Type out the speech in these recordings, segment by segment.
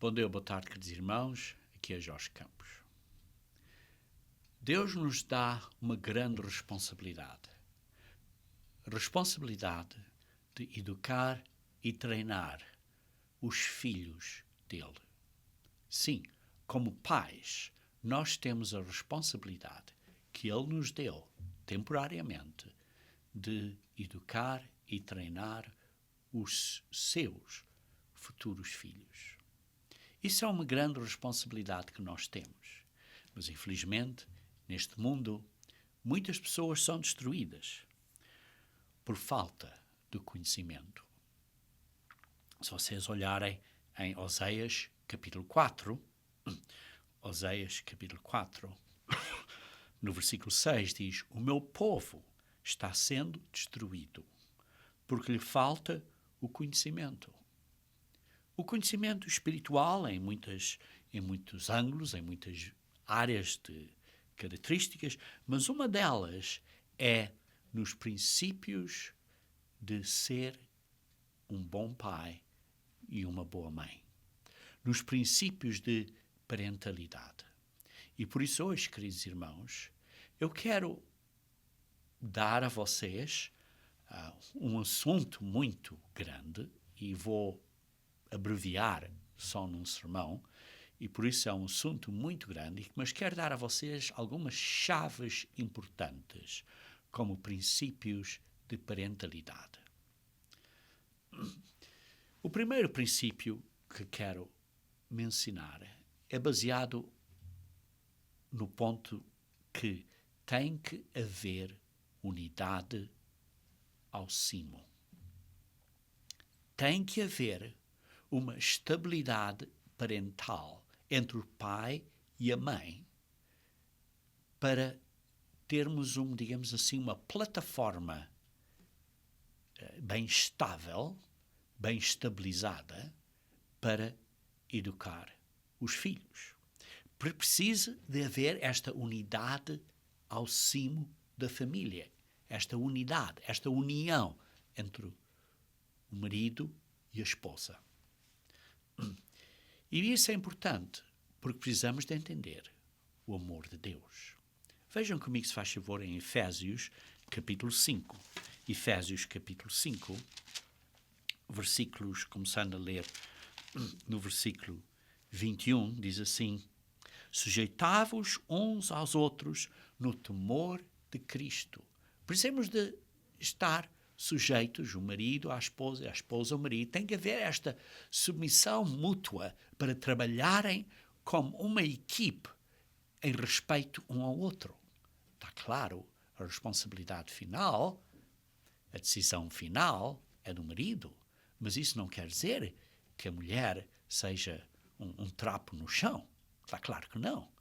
Bom dia, boa tarde, queridos irmãos. Aqui é Jorge Campos. Deus nos dá uma grande responsabilidade. Responsabilidade de educar e treinar os filhos dele. Sim, como pais, nós temos a responsabilidade que ele nos deu, temporariamente, de educar e treinar os seus futuros filhos. Isso é uma grande responsabilidade que nós temos. Mas, infelizmente, neste mundo, muitas pessoas são destruídas por falta de conhecimento. Se vocês olharem em Oséias, capítulo 4, Oséias, capítulo 4, no versículo 6 diz: o meu povo está sendo destruído porque lhe falta o conhecimento. O conhecimento espiritual em muitos ângulos, em muitas áreas de características, mas uma delas é nos princípios de ser um bom pai e uma boa mãe. Nos princípios de parentalidade. E por isso hoje, queridos irmãos, eu quero dar a vocês um assunto muito grande e vou abreviar só num sermão, e por isso é um assunto muito grande, mas quero dar a vocês algumas chaves importantes como princípios de parentalidade. O primeiro princípio que quero mencionar é baseado no ponto que tem que haver unidade ao cimo. Tem que haver uma estabilidade parental entre o pai e a mãe para termos digamos assim, uma plataforma bem estável, bem estabilizada para educar os filhos. Precisa de haver esta unidade ao cimo da família, esta unidade, esta união entre o marido e a esposa. E isso é importante, porque precisamos de entender o amor de Deus. Vejam comigo, se faz favor, em Efésios, capítulo 5. Efésios, capítulo 5, versículos, começando a ler no versículo 21, diz assim: sujeitavos uns aos outros no temor de Cristo. Precisamos de estar sujeitos, o marido à esposa, a esposa ao marido. Tem que haver esta submissão mútua para trabalharem como uma equipe em respeito um ao outro. Está claro, a responsabilidade final, a decisão final é do marido, mas isso não quer dizer que a mulher seja um trapo no chão. Está claro que não.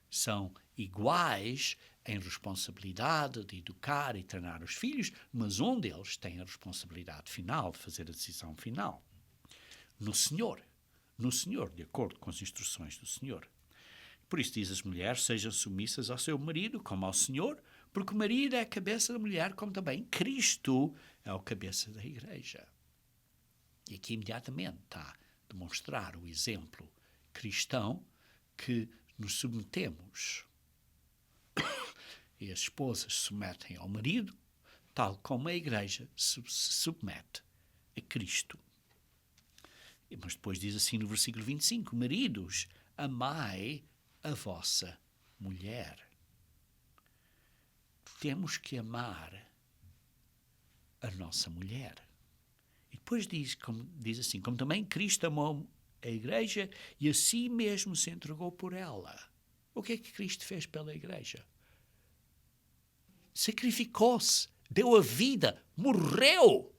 São iguais em responsabilidade de educar e treinar os filhos, mas um deles tem a responsabilidade final de fazer a decisão final. No Senhor, de acordo com as instruções do Senhor. Por isso diz as mulheres, sejam submissas ao seu marido como ao Senhor, porque o marido é a cabeça da mulher, como também Cristo é o cabeça da igreja. E aqui imediatamente está a demonstrar o exemplo cristão que nos submetemos e as esposas se submetem ao marido, tal como a igreja se submete a Cristo. Mas depois diz assim no versículo 25, maridos, amai a vossa mulher. Temos que amar a nossa mulher. E depois diz assim, como também Cristo amou a igreja e a si mesmo se entregou por ela. O que é que Cristo fez pela igreja? Sacrificou-se, deu a vida, morreu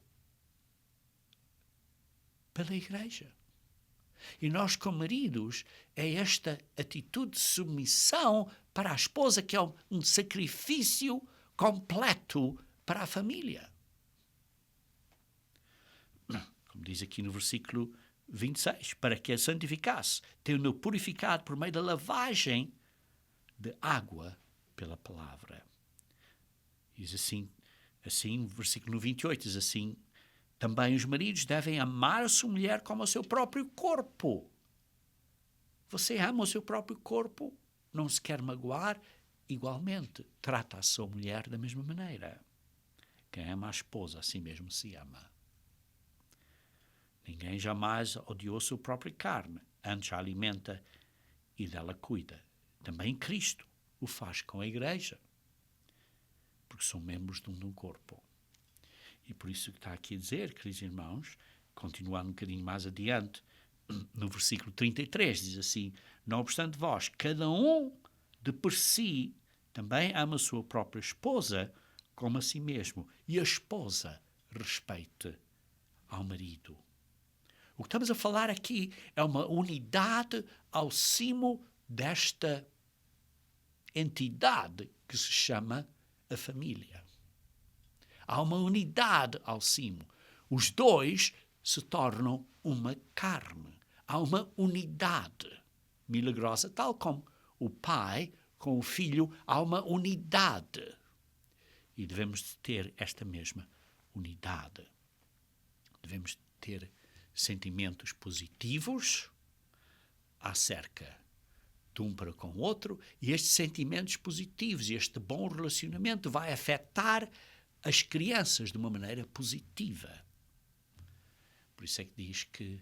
pela igreja. E nós, como maridos, é esta atitude de submissão para a esposa que é um sacrifício completo para a família. Como diz aqui no versículo 26, para que a santificasse, tendo-o purificado por meio da lavagem de água pela palavra. Diz assim, versículo 28, diz assim, também os maridos devem amar a sua mulher como o seu próprio corpo. você ama o seu próprio corpo, não se quer magoar, igualmente trata a sua mulher da mesma maneira. Quem ama a esposa, a si mesmo se ama. Ninguém jamais odiou a sua própria carne, antes a alimenta e dela cuida. Também Cristo o faz com a igreja, porque são membros de um corpo. E por isso que está aqui a dizer, queridos irmãos, continuando um bocadinho mais adiante, no versículo 33, diz assim: não obstante vós, cada um de por si também ama a sua própria esposa como a si mesmo, e a esposa respeite ao marido. O que estamos a falar aqui é uma unidade ao cimo desta entidade que se chama a família. Há uma unidade ao cimo. Os dois se tornam uma carne. Há uma unidade milagrosa, tal como o pai com o filho, há uma unidade. E devemos ter esta mesma unidade. Devemos ter sentimentos positivos acerca de um para com o outro, e estes sentimentos positivos e este bom relacionamento vai afetar as crianças de uma maneira positiva. Por isso é que diz que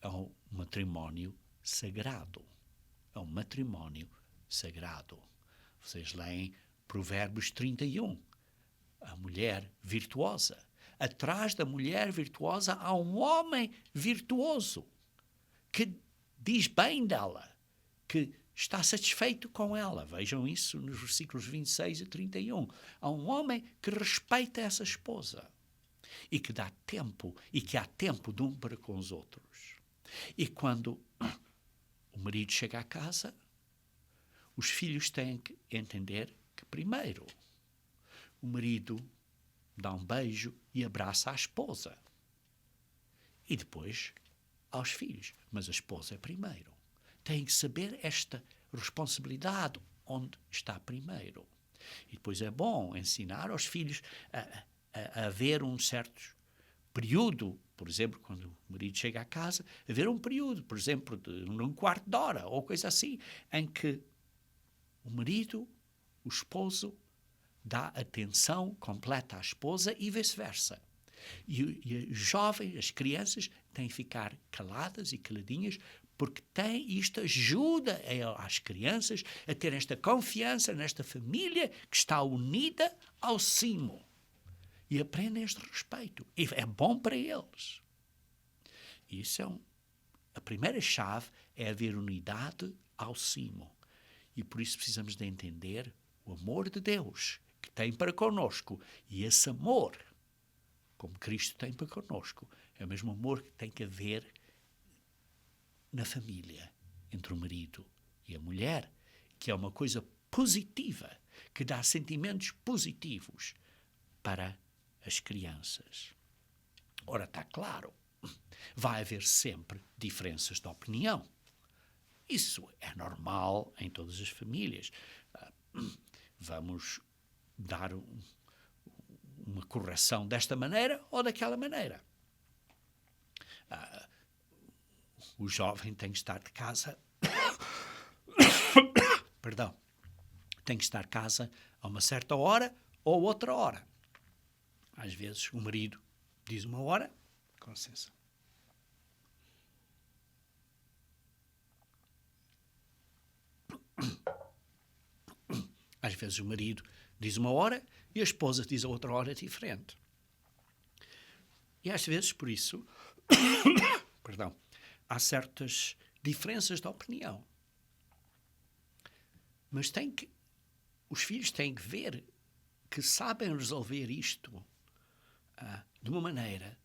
é um matrimónio sagrado. É um matrimónio sagrado. Vocês leem Provérbios 31. A mulher virtuosa. Atrás da mulher virtuosa há um homem virtuoso que diz bem dela, que está satisfeito com ela. Vejam isso nos versículos 26 e 31. Há um homem que respeita essa esposa e que dá tempo, e que há tempo de um para com os outros. E quando o marido chega à casa, os filhos têm que entender que, primeiro, o marido dá um beijo e abraça a esposa. E depois aos filhos. Mas a esposa é primeiro. Tem que saber esta responsabilidade onde está primeiro. E depois é bom ensinar aos filhos a haver um certo período, por exemplo, quando o marido chega à casa, haver um período, por exemplo, de um quarto de hora ou coisa assim, em que o marido, o esposo, dá atenção completa à esposa e vice-versa. E os jovens, as crianças, têm que ficar caladas e caladinhas, porque isto ajuda as crianças a ter esta confiança nesta família que está unida ao cimo. E aprendem este respeito. E é bom para eles. Isso a primeira chave é haver unidade ao cimo. E por isso precisamos de entender o amor de Deus que tem para conosco. E esse amor, como Cristo tem para conosco, é o mesmo amor que tem que haver na família, entre o marido e a mulher, que é uma coisa positiva, que dá sentimentos positivos para as crianças. Ora, está claro, vai haver sempre diferenças de opinião. Isso é normal em todas as famílias. Vamos dar uma correção desta maneira ou daquela maneira. O jovem tem que estar de casa perdão, tem que estar de casa a uma certa hora ou outra hora. Às vezes o marido diz uma hora, com licença. Às vezes o marido diz uma hora e a esposa diz a outra hora diferente. E às vezes, por isso, perdão, há certas diferenças de opinião. Mas os filhos têm que ver que sabem resolver isto de uma maneira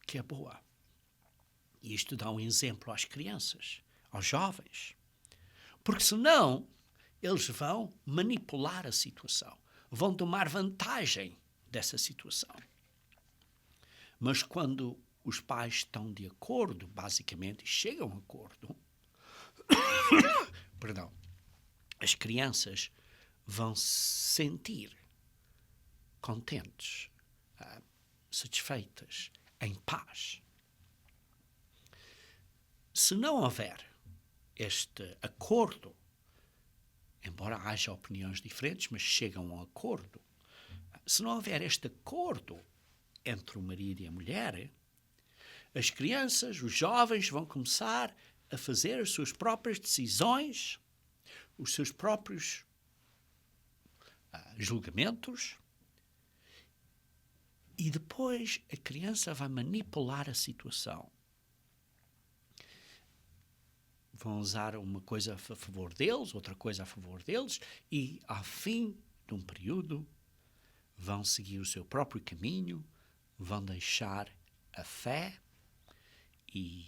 que é boa. E isto dá um exemplo às crianças, aos jovens. Porque senão eles vão manipular a situação, vão tomar vantagem dessa situação. Mas quando os pais estão de acordo, basicamente, e chegam a acordo, perdão, as crianças vão se sentir contentes, satisfeitas, em paz. Se não houver este acordo, embora haja opiniões diferentes, mas chegam a um acordo. Se não houver este acordo entre o marido e a mulher, as crianças, os jovens vão começar a fazer as suas próprias decisões, os seus próprios julgamentos, e depois a criança vai manipular a situação. Vão usar uma coisa a favor deles, outra coisa a favor deles, e ao fim de um período vão seguir o seu próprio caminho, vão deixar a fé e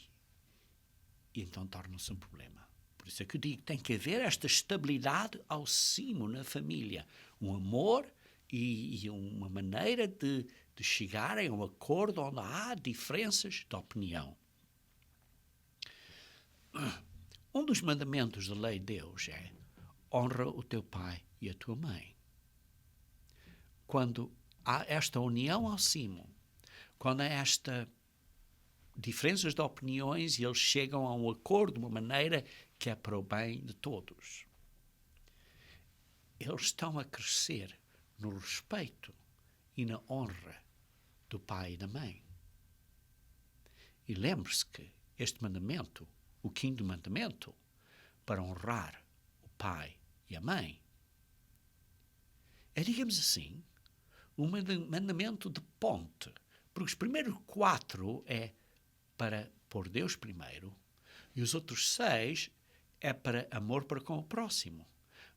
então torna-se um problema. Por isso é que eu digo, tem que haver esta estabilidade ao cimo na família, um amor e uma maneira de chegarem a um acordo onde há diferenças de opinião. Um dos mandamentos da lei de Deus é: honra o teu pai e a tua mãe. Quando há esta união ao cimo, quando há esta diferenças de opiniões e eles chegam a um acordo de uma maneira que é para o bem de todos, eles estão a crescer no respeito e na honra do pai e da mãe. E lembre-se que este mandamento, o quinto mandamento, para honrar o pai e a mãe, é, digamos assim, um mandamento de ponte, porque os primeiros 4 é para pôr Deus primeiro e os outros 6 é para amor para com o próximo.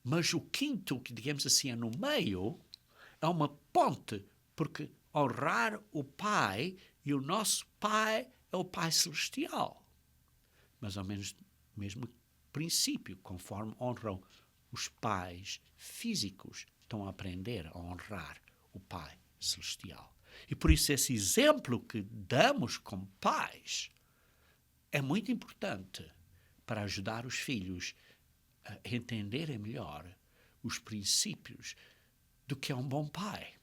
Mas o quinto, que digamos assim é no meio, é uma ponte, porque honrar o Pai, e o nosso Pai é o Pai Celestial. Mas ao menos mesmo princípio, conforme honram os pais físicos, estão a aprender a honrar o Pai Celestial. E por isso esse exemplo que damos como pais é muito importante para ajudar os filhos a entenderem melhor os princípios do que é um bom pai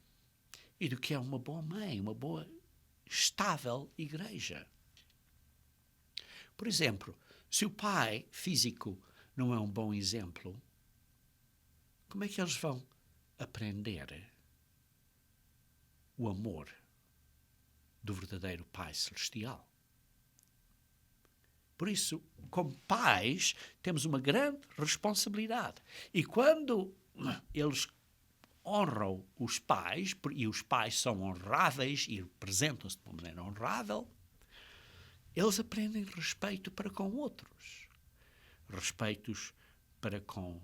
e do que é uma boa mãe, uma boa, estável igreja. Por exemplo, se o pai físico não é um bom exemplo, como é que eles vão aprender o amor do verdadeiro Pai Celestial? Por isso, como pais, temos uma grande responsabilidade. E quando eles honram os pais, e os pais são honráveis e representam-se de uma maneira honrável, eles aprendem respeito para com outros. Respeitos para com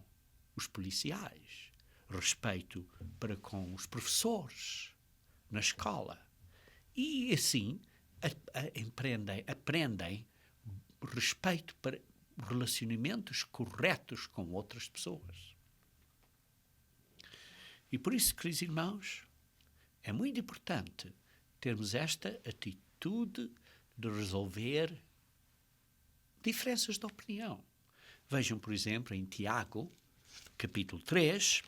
os policiais. Respeito para com os professores na escola. E assim aprendem respeito para relacionamentos corretos com outras pessoas. E por isso, queridos irmãos, é muito importante termos esta atitude de resolver diferenças de opinião. Vejam, por exemplo, em Tiago, capítulo 3,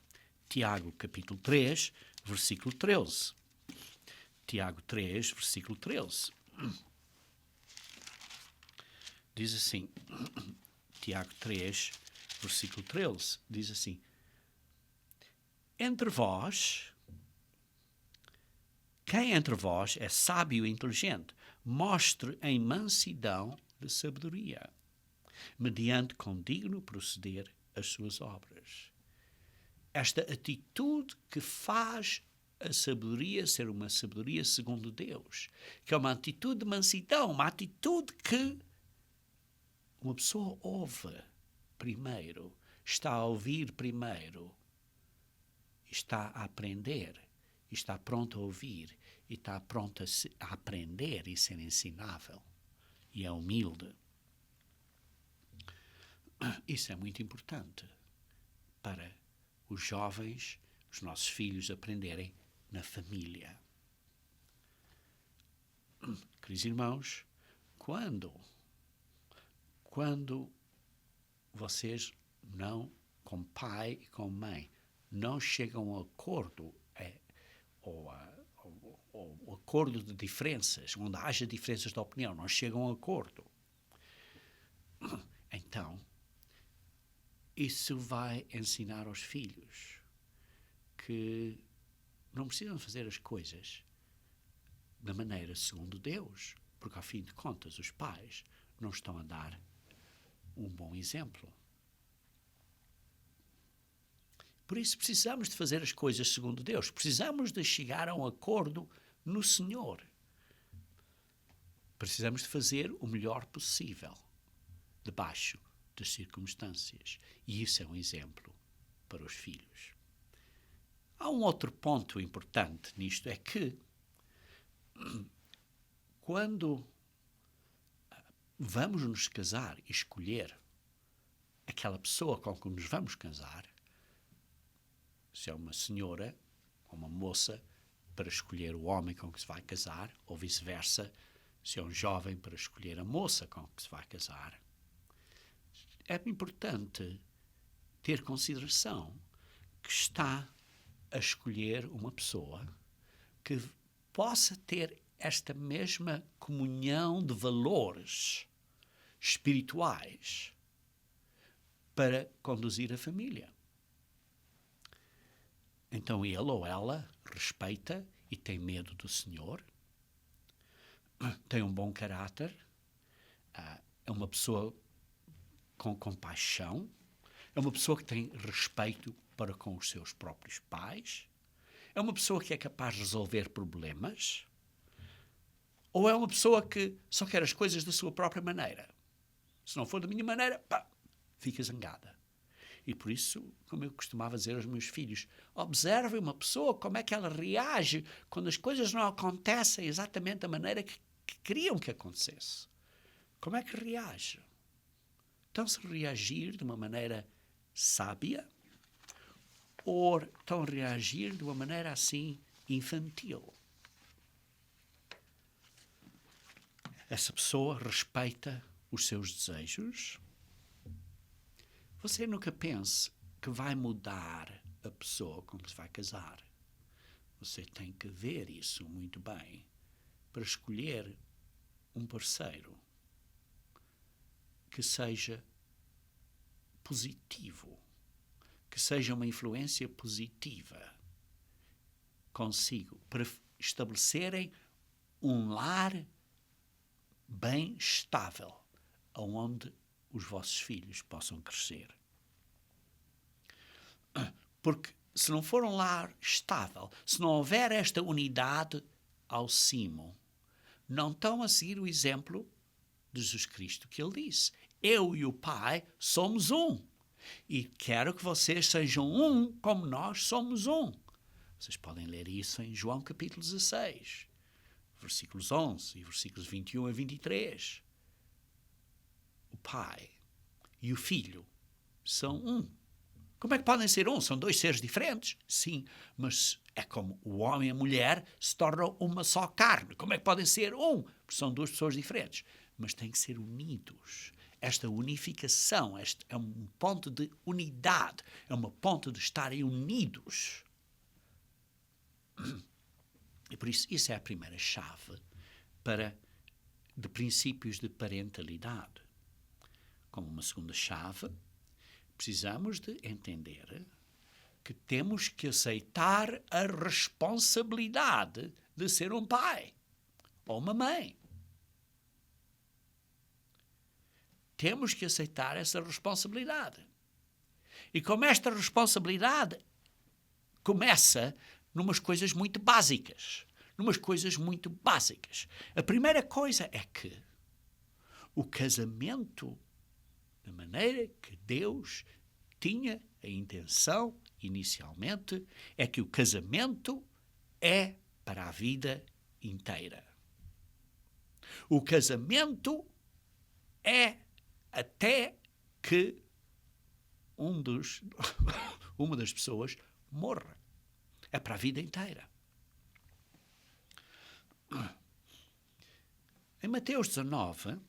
versículo 13. Tiago 3, versículo 13. Diz assim, Tiago 3, versículo 13, diz assim: quem entre vós é sábio e inteligente, mostre em mansidão de sabedoria, mediante condigno proceder as suas obras. Esta atitude que faz a sabedoria ser uma sabedoria segundo Deus, que é uma atitude de mansidão, uma atitude que uma pessoa ouve primeiro, está a ouvir primeiro, está a aprender, está pronto a ouvir, e está pronto a aprender e ser ensinável, e é humilde. Isso é muito importante para os jovens, os nossos filhos, aprenderem na família. Queridos irmãos, quando vocês não, com pai e com mãe, não chegam a um acordo, ou acordo de diferenças, onde haja diferenças de opinião, não chegam a um acordo, então isso vai ensinar aos filhos que não precisam fazer as coisas da maneira segundo Deus, porque, ao fim de contas, os pais não estão a dar um bom exemplo. Por isso, precisamos de fazer as coisas segundo Deus. Precisamos de chegar a um acordo no Senhor. Precisamos de fazer o melhor possível, debaixo das circunstâncias. E isso é um exemplo para os filhos. Há um outro ponto importante nisto, é que quando vamos nos casar e escolher aquela pessoa com que nos vamos casar, se é uma senhora ou uma moça, para escolher o homem com que se vai casar, ou vice-versa, se é um jovem para escolher a moça com que se vai casar, é importante ter consideração que está a escolher uma pessoa que possa ter esta mesma comunhão de valores espirituais para conduzir a família. Então ele ou ela respeita e tem medo do Senhor, tem um bom caráter, é uma pessoa com compaixão, é uma pessoa que tem respeito para com os seus próprios pais, é uma pessoa que é capaz de resolver problemas, ou é uma pessoa que só quer as coisas da sua própria maneira. Se não for da minha maneira, pá, fica zangada. E por isso, como eu costumava dizer aos meus filhos, observem uma pessoa, como é que ela reage quando as coisas não acontecem exatamente da maneira que queriam que acontecesse. Como é que reage? Então, se reagir de uma maneira sábia, ou estão a reagir de uma maneira assim infantil? Essa pessoa respeita os seus desejos. Você nunca pense que vai mudar a pessoa com que se vai casar. Você tem que ver isso muito bem para escolher um parceiro que seja positivo, que seja uma influência positiva consigo, para estabelecerem um lar bem estável, onde os vossos filhos possam crescer. Porque se não for um lar estável, se não houver esta unidade ao cimo, não estão a seguir o exemplo de Jesus Cristo, que ele disse: eu e o Pai somos um, e quero que vocês sejam um como nós somos um. Vocês podem ler isso em João capítulo 16, versículos 11 e versículos 21 a 23. O Pai e o Filho são um. Como é que podem ser um? São dois seres diferentes? Sim, mas é como o homem e a mulher se tornam uma só carne. Como é que podem ser um? Porque são duas pessoas diferentes. Mas têm que ser unidos. Esta unificação, este é um ponto de unidade, é um ponto de estarem unidos. E por isso, isso é a primeira chave de princípios de parentalidade. Como uma segunda chave, precisamos de entender que temos que aceitar a responsabilidade de ser um pai ou uma mãe. Temos que aceitar essa responsabilidade. E como esta responsabilidade começa numas coisas muito básicas. A primeira coisa é que o casamento, da maneira que Deus tinha a intenção inicialmente, é que o casamento é para a vida inteira. O casamento é até que uma das pessoas morra. É para a vida inteira. Em Mateus 19,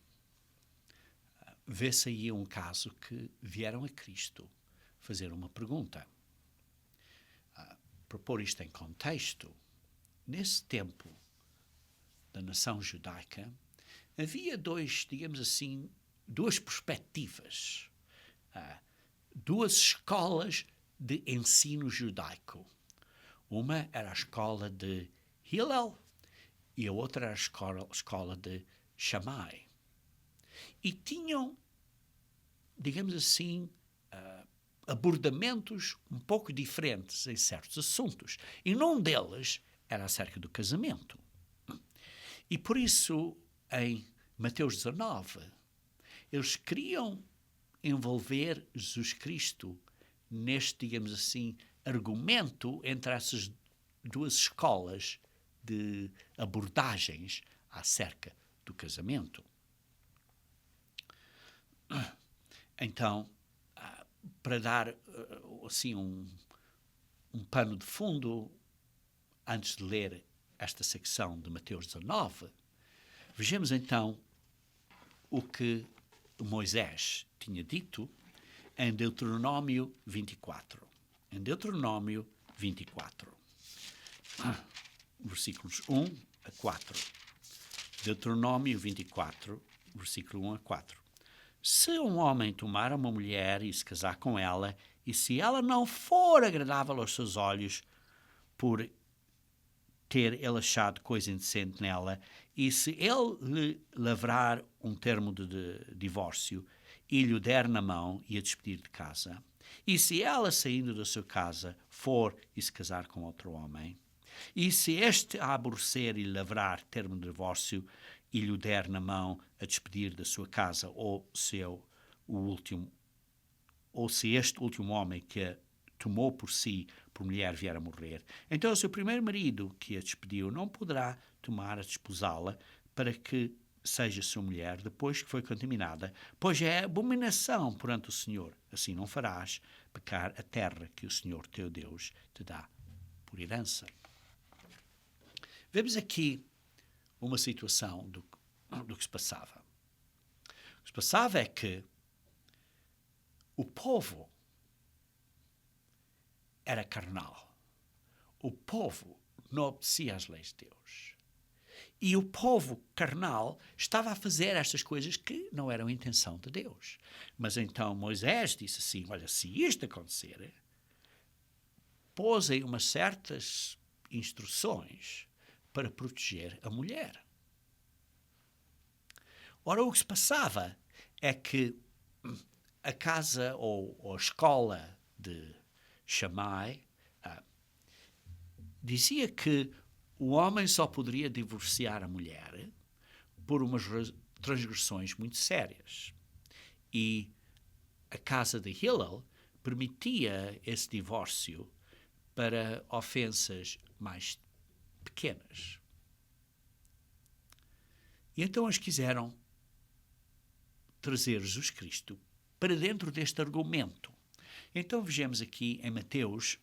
vê-se aí um caso que vieram a Cristo fazer uma pergunta. Para pôr isto em contexto, nesse tempo da nação judaica, havia duas perspectivas duas escolas de ensino judaico. Uma era a escola de Hillel e a outra era a escola de Shammai. E tinham, digamos assim, abordamentos um pouco diferentes em certos assuntos. E num deles era acerca do casamento. E por isso, em Mateus 19, eles queriam envolver Jesus Cristo neste, digamos assim, argumento entre essas duas escolas de abordagens acerca do casamento. Então, para dar assim um pano de fundo, antes de ler esta secção de Mateus 19, vejamos então o que Moisés tinha dito em Deuteronômio 24. Em Deuteronômio 24, versículos 1 a 4. Deuteronômio 24, versículo 1 a 4. Se um homem tomar uma mulher e se casar com ela, e se ela não for agradável aos seus olhos, por ter ele achado coisa indecente nela, e se ele lhe lavrar um termo de divórcio e lhe o der na mão e a despedir de casa, e se ela, saindo da sua casa, for e se casar com outro homem, e se este a aborrecer e lhe lavrar termo de divórcio e lhe o der na mão a despedir da sua casa, ou se este último homem que a tomou por si por mulher vier a morrer, então o seu primeiro marido que a despediu não poderá tomar a desposá-la para que seja sua mulher depois que foi contaminada, pois é abominação perante o Senhor. Assim não farás pecar a terra que o Senhor teu Deus te dá por herança. Vemos aqui uma situação do que se passava. O que se passava é que o povo era carnal. O povo não obedecia às leis de Deus. E o povo carnal estava a fazer estas coisas que não eram a intenção de Deus. Mas então Moisés disse assim, olha, se isto acontecer, posem umas certas instruções para proteger a mulher. Ora, o que se passava é que a casa ou a escola de Shammai dizia que o homem só poderia divorciar a mulher por umas transgressões muito sérias. E a casa de Hillel permitia esse divórcio para ofensas mais pequenas. E então eles quiseram trazer Jesus Cristo para dentro deste argumento. Então vejamos aqui em Mateus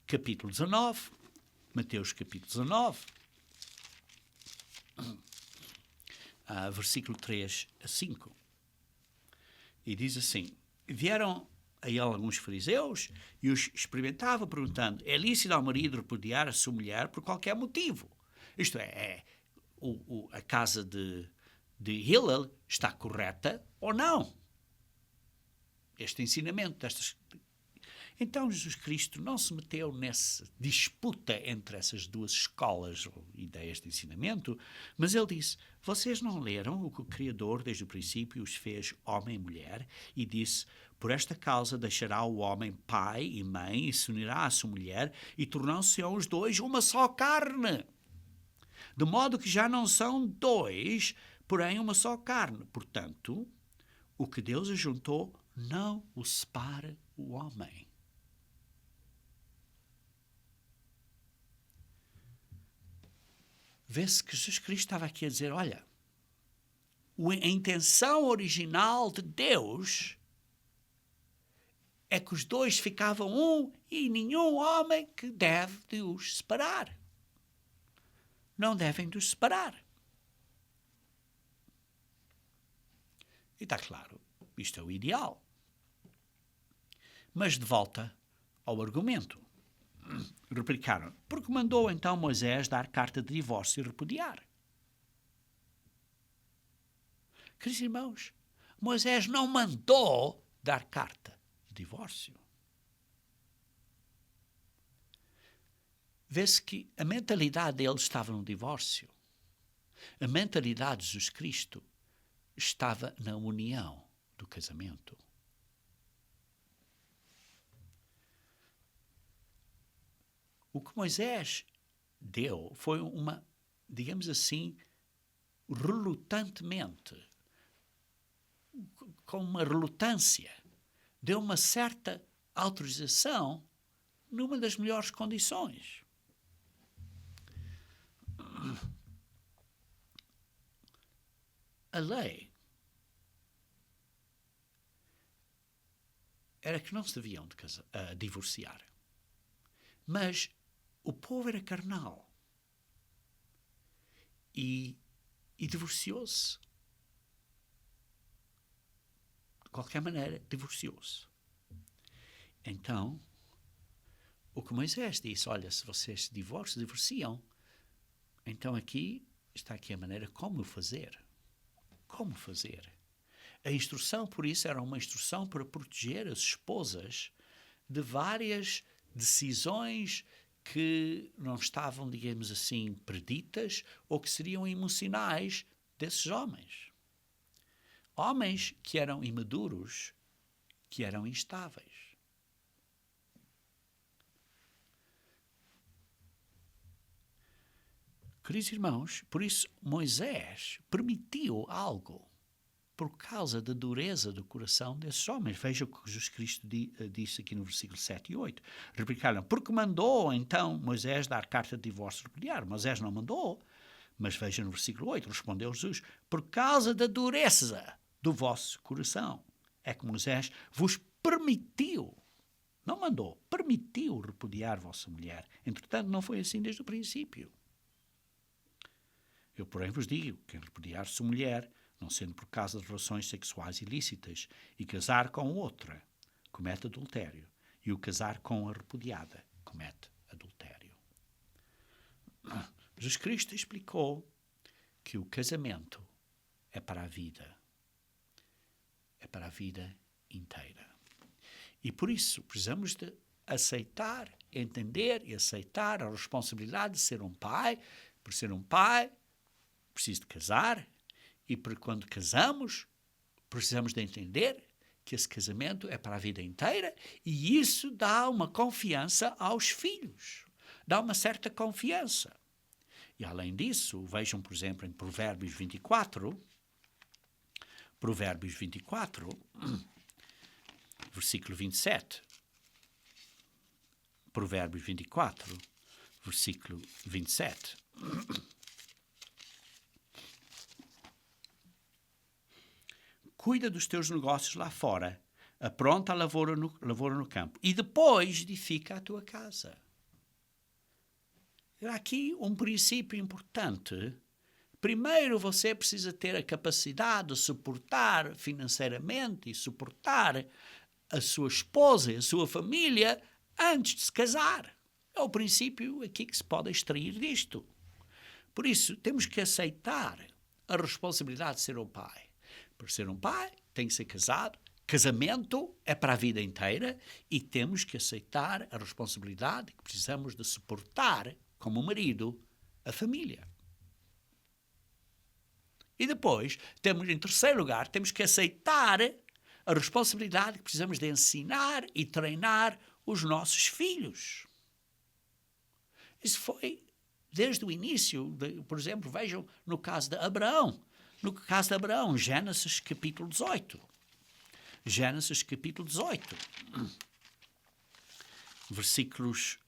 capítulo 19, Mateus capítulo 19, versículo 3 a 5. E diz assim, vieram a ele alguns fariseus e os experimentavam perguntando, é lícito ao marido repudiar a sua mulher por qualquer motivo? Isto é a casa de Hillel está correta ou não? Este ensinamento destas... Então Jesus Cristo não se meteu nessa disputa entre essas duas escolas ou ideias de ensinamento, mas ele disse, vocês não leram o que o Criador desde o princípio os fez homem e mulher e disse, por esta causa deixará o homem pai e mãe e se unirá à sua mulher e tornam-se os dois uma só carne. De modo que já não são dois, porém uma só carne. Portanto, o que Deus ajuntou não o separa o homem. Vê-se que Jesus Cristo estava aqui a dizer, olha, a intenção original de Deus é que os dois ficavam um e nenhum homem que deve de os separar. Não devem de os separar. E está claro, isto é o ideal. Mas de volta ao argumento. Replicaram, porque mandou então Moisés dar carta de divórcio e repudiar. Queridos irmãos, Moisés não mandou dar carta de divórcio. Vê-se que a mentalidade deles estava no divórcio. A mentalidade de Jesus Cristo estava na união do casamento. O que Moisés deu foi uma, digamos assim, relutantemente, com uma relutância, deu uma certa autorização numa das melhores condições. A lei era que não se deviam divorciar. Mas o povo era carnal e divorciou-se. De qualquer maneira, divorciou-se. Então, o que Moisés disse, olha, se vocês se divorciam, então está aqui a maneira como fazer. Como fazer? A instrução, por isso, era uma instrução para proteger as esposas de várias decisões que não estavam, digamos assim, preditas ou que seriam emocionais desses homens. Homens que eram imaduros, que eram instáveis. Queridos irmãos, por isso Moisés permitiu algo por causa da dureza do coração desses homens. Veja o que Jesus Cristo disse aqui no versículo 7 e 8. Replicaram, porque mandou então Moisés dar carta de divórcio repudiar. Moisés não mandou, mas veja no versículo 8, respondeu Jesus, por causa da dureza do vosso coração. É que Moisés vos permitiu, não mandou, permitiu repudiar vossa mulher. Entretanto, não foi assim desde o princípio. Eu, porém, vos digo, quem repudiar sua mulher, não sendo por causa de relações sexuais ilícitas, e casar com outra, comete adultério, e o casar com a repudiada, comete adultério. Jesus Cristo explicou que o casamento é para a vida. É para a vida inteira. E por isso precisamos de aceitar, entender e aceitar a responsabilidade de ser um pai. Por ser um pai, preciso de casar. E quando casamos, precisamos de entender que esse casamento é para a vida inteira e isso dá uma confiança aos filhos. Dá uma certa confiança. E além disso, vejam, por exemplo, em Provérbios 24, versículo 27. Provérbios 24, versículo 27. Cuida dos teus negócios lá fora, apronta a lavoura no campo e depois edifica a tua casa. Há aqui um princípio importante. Primeiro você precisa ter a capacidade de suportar financeiramente e suportar a sua esposa e a sua família antes de se casar. É o princípio aqui que se pode extrair disto. Por isso, temos que aceitar a responsabilidade de ser um pai. Para ser um pai, tem que ser casado. Casamento é para a vida inteira e temos que aceitar a responsabilidade que precisamos de suportar, como marido, a família. E depois, em terceiro lugar, temos que aceitar a responsabilidade que precisamos de ensinar e treinar os nossos filhos. Isso foi desde o início, por exemplo, vejam no caso de Abraão. No caso de Abraão, Gênesis capítulo 18. Gênesis capítulo 18. Versículos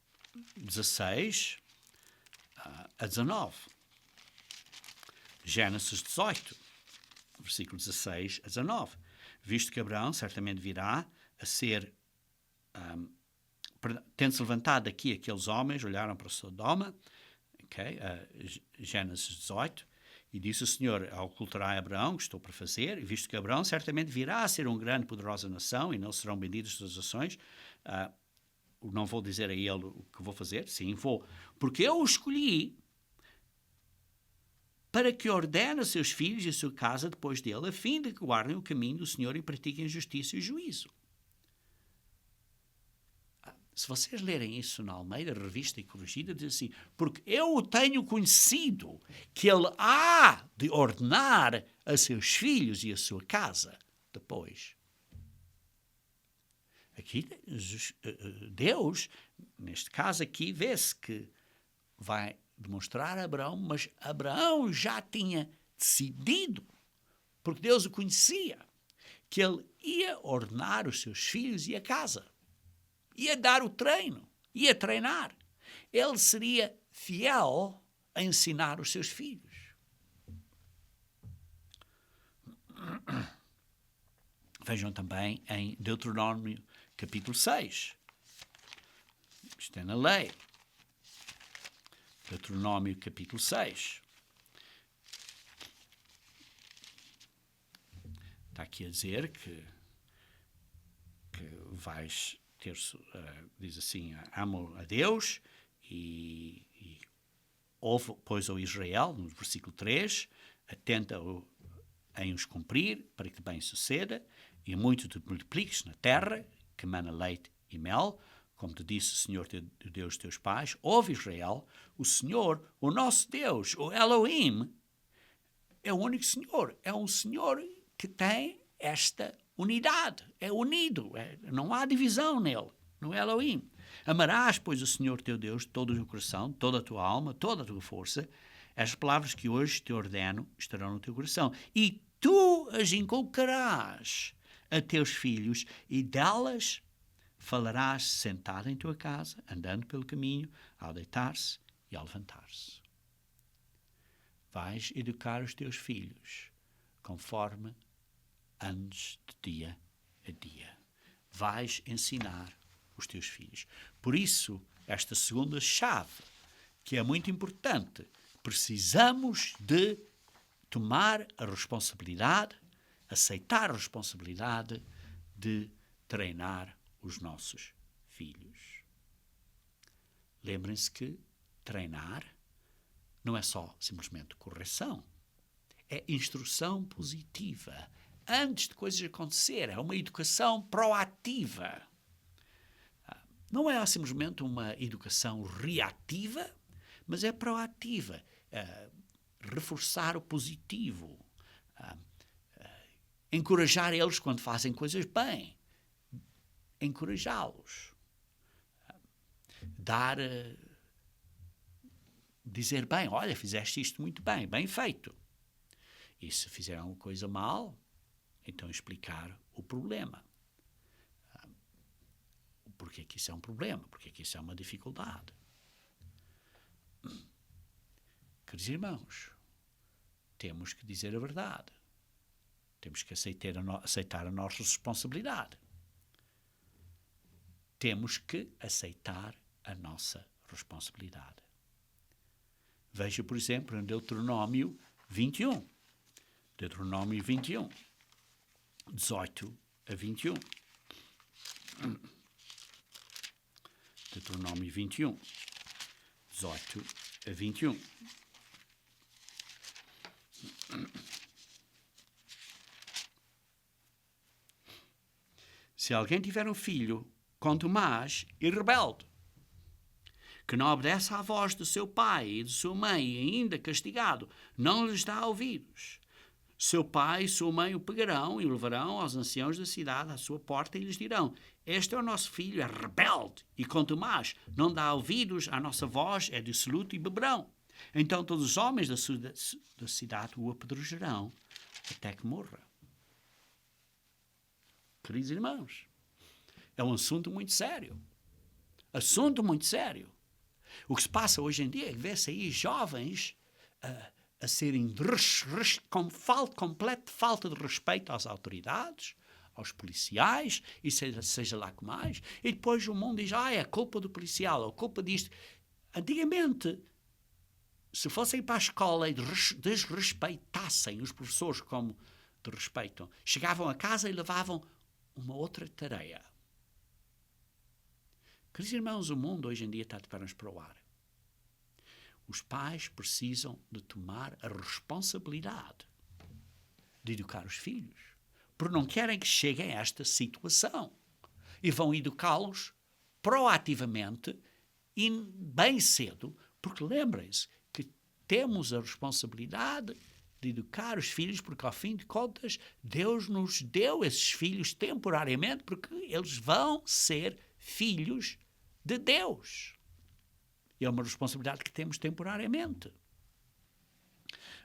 16 a 19. Gênesis 18, versículo 16 a 19. Visto que Abraão certamente virá a ser... tendo-se levantado daqui aqueles homens, olharam para Sodoma, Gênesis 18, e disse o Senhor, ocultará Abraão, que estou para fazer, e visto que Abraão certamente virá a ser uma grande e poderosa nação, e não serão benditas suas ações, não vou dizer a ele o que vou fazer, sim, vou, porque eu o escolhi para que ordene a seus filhos e a sua casa depois dele, a fim de que guardem o caminho do Senhor e pratiquem justiça e juízo. Se vocês lerem isso na Almeida, Revista e Corrigida, diz assim, porque eu o tenho conhecido, que ele há de ordenar a seus filhos e a sua casa depois. Aqui, Deus, neste caso aqui, vê-se que vai demonstrar a Abraão, mas Abraão já tinha decidido, porque Deus o conhecia, que ele ia ordenar os seus filhos e a casa. Ia dar o treino, ia treinar. Ele seria fiel a ensinar os seus filhos. Vejam também em Deuteronômio capítulo 6. Isto é na lei. Deuteronômio capítulo 6. Está aqui a dizer que vais ter, diz assim, amo a Deus e ouve, pois, ao Israel, no versículo 3, atenta em os cumprir, para que bem suceda, e muito te multipliques na terra, que mana leite e mel, como te disse o Senhor, o Deus dos teus pais. Ouve, Israel, o Senhor, o nosso Deus, o Elohim, é o único Senhor, é um Senhor que tem esta unidade, é unido, não há divisão nele, no Elohim. Amarás, pois, o Senhor teu Deus de todo o teu coração, toda a tua alma, toda a tua força. As palavras que hoje te ordeno estarão no teu coração. E tu as inculcarás a teus filhos, e delas falarás sentado em tua casa, andando pelo caminho, ao deitar-se e ao levantar-se. Vais educar os teus filhos conforme andes de dia a dia. Vais ensinar os teus filhos. Por isso, esta segunda chave, que é muito importante, precisamos de tomar a responsabilidade, aceitar a responsabilidade de treinar os nossos filhos. Lembrem-se que treinar não é só simplesmente correção, é instrução positiva. Antes de coisas acontecerem, é uma educação proativa. Não é simplesmente uma educação reativa, mas é proativa. Reforçar o positivo. Encorajar eles quando fazem coisas bem. Encorajá-los. Dizer bem, olha, fizeste isto muito bem, bem feito. E se fizeram uma coisa mal, então explicar o problema. Porque é que isso é um problema? Porque é que isso é uma dificuldade? Queridos irmãos, temos que dizer a verdade. Temos que aceitar a nossa responsabilidade. Temos que aceitar a nossa responsabilidade. Veja, por exemplo, em Deuteronômio 21. Deuteronômio 21. 18 a 21. Deuteronômio 21. 18 a 21. Se alguém tiver um filho contumaz e rebelde, que não obedece à voz do seu pai e de sua mãe, e ainda castigado, não lhes dá ouvidos, seu pai e sua mãe o pegarão e o levarão aos anciãos da cidade à sua porta e lhes dirão: este é o nosso filho, é rebelde e contumaz, não dá ouvidos à nossa voz, é dissoluto e beberão. Então todos os homens da cidade o apedrejarão até que morra. Queridos irmãos, é um assunto muito sério. Assunto muito sério. O que se passa hoje em dia é que vê-se aí jovens a serem com completa falta de respeito às autoridades, aos policiais, e seja lá que mais. E depois o mundo diz, é culpa do policial, é culpa disto. Antigamente, se fossem para a escola e desrespeitassem os professores como desrespeitam, chegavam a casa e levavam uma outra tarefa. Queridos irmãos, o mundo hoje em dia está de pernas para o ar. Os pais precisam de tomar a responsabilidade de educar os filhos, porque não querem que cheguem a esta situação e vão educá-los proativamente e bem cedo, porque lembrem-se que temos a responsabilidade de educar os filhos, porque ao fim de contas Deus nos deu esses filhos temporariamente, porque eles vão ser filhos de Deus. E é uma responsabilidade que temos temporariamente.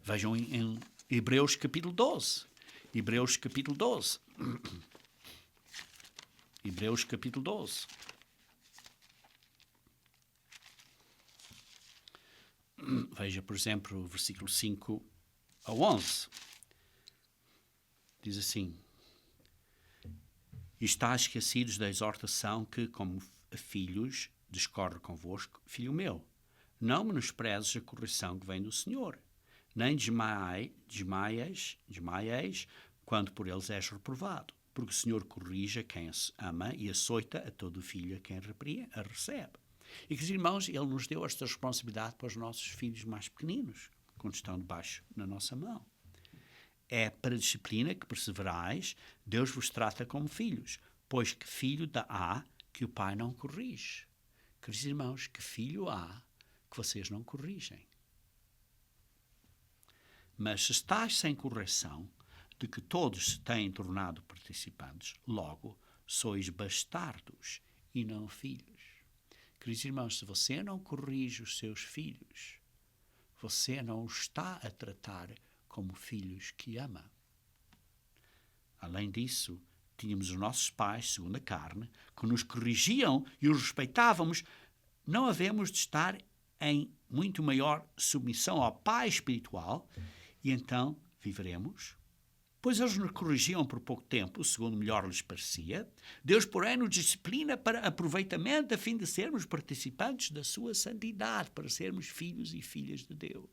Vejam em Hebreus capítulo 12. Hebreus capítulo 12. Hebreus capítulo 12. Veja, por exemplo, o versículo 5 a 11. Diz assim: E estáis esquecidos da exortação que, como a filhos, discorre convosco, filho meu. Não menosprezes a correção que vem do Senhor, nem desmaies quando por eles és reprovado, porque o Senhor corrige a quem ama e açoita a todo filho a quem a recebe. E, queridos irmãos, Ele nos deu esta responsabilidade para os nossos filhos mais pequeninos, quando estão debaixo na nossa mão. É para a disciplina que perseverais, Deus vos trata como filhos, pois que filho há que o pai não corrige? Queridos irmãos, que filho há que vocês não corrigem? Mas se estáis sem correção, de que todos se têm tornado participantes, logo sois bastardos e não filhos. Queridos irmãos, se você não corrige os seus filhos, você não os está a tratar como filhos que ama. Além disso, tínhamos os nossos pais, segundo a carne, que nos corrigiam e os respeitávamos. Não havemos de estar em muito maior submissão ao Pai espiritual e então viveremos? Pois eles nos corrigiam por pouco tempo, segundo melhor lhes parecia. Deus, porém, nos disciplina para aproveitamento, a fim de sermos participantes da sua santidade, para sermos filhos e filhas de Deus.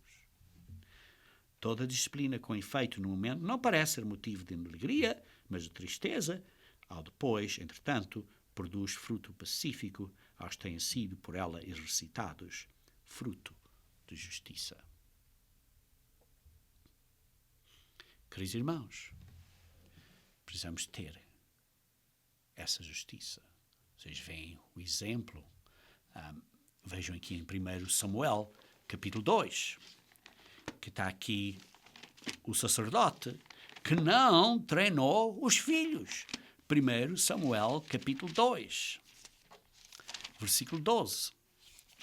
Toda disciplina com efeito no momento não parece ser motivo de alegria, mas de tristeza. Ao depois, entretanto, produz fruto pacífico aos que têm sido por ela exercitados, fruto de justiça. Queridos irmãos, precisamos ter essa justiça. Vocês veem o exemplo. Vejam aqui em 1 Samuel, capítulo 2, que está aqui o sacerdote que não treinou os filhos. 1 Samuel, capítulo 2, versículo 12.